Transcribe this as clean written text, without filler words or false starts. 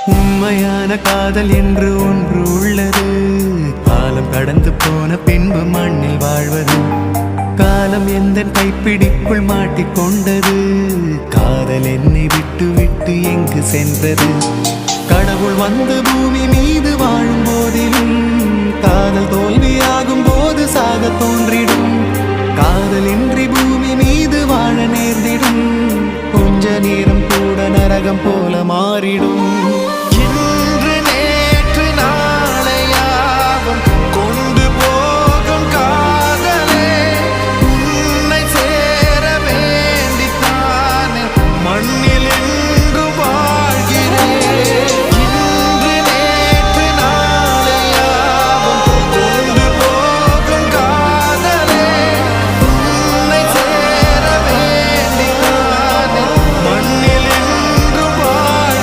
உண்மையான காதல் என்று ஒன்று உள்ளது. காலம் கடந்து போன பின்பு மண்ணில் வாழ்வது. காலம் எந்த கைப்பிடிக்குள் மாட்டிக்கொண்டது. காதல் என்னை விட்டு விட்டு எங்கு சென்றது? கடவுள் வந்து பூமி மீது வாழும் போதிலும் காதல் தோல்வியாகும் போது சாக தோன்றிடும். காதலின்றி பூமி மீது வாழ நேர்ந்திடும். கொஞ்ச நேரம் கூட நரகம் போல மாறிடும்.